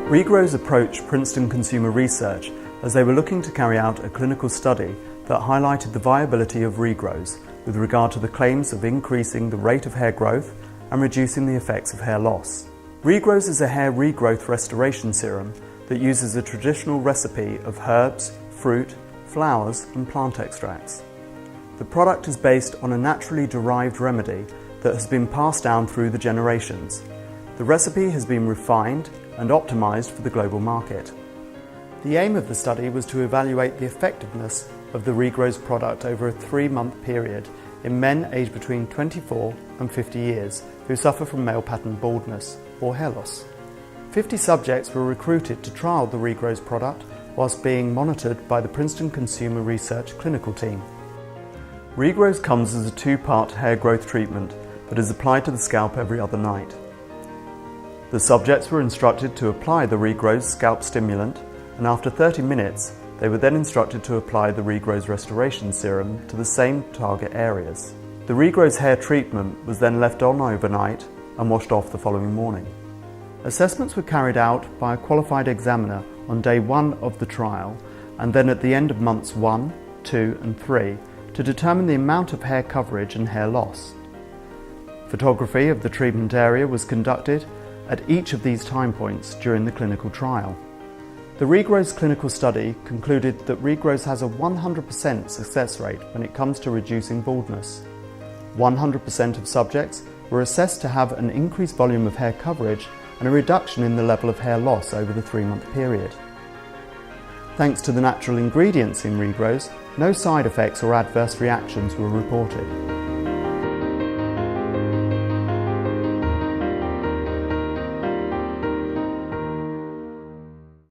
Regrowz approached Princeton Consumer Research as they were looking to carry out a clinical study that highlighted the viability of Regrowz with regard to the claims of increasing the rate of hair growth and reducing the effects of hair loss. Regrowz is a hair regrowth restoration serum that uses a traditional recipe of herbs, fruit, flowers and plant extracts. The product is based on a naturally derived remedy that has been passed down through the generations. The recipe has been refined and optimized for the global market. The aim of the study was to evaluate the effectiveness of the Regrowz product over a 3-month period in men aged between 24 and 50 years who suffer from male pattern baldness or hair loss. 50 subjects were recruited to trial the Regrowz product whilst being monitored by the Princeton Consumer Research clinical team. Regrowz comes as a 2-part hair growth treatment that is applied to the scalp every other night. The subjects were instructed to apply the Regrowz scalp stimulant, and after 30 minutes they were then instructed to apply the Regrowz restoration serum to the same target areas. The Regrowz hair treatment was then left on overnight and washed off the following morning. Assessments were carried out by a qualified examiner on day 1 of the trial and then at the end of months 1, 2 and 3 to determine the amount of hair coverage and hair loss. Photography of the treatment area was conducted at each of these time points during the clinical trial. The Regrowz clinical study concluded that Regrowz has a 100% success rate when it comes to reducing baldness. 100% of subjects were assessed to have an increased volume of hair coverage and a reduction in the level of hair loss over the 3-month period. Thanks to the natural ingredients in Regrowz, no side effects or adverse reactions were reported.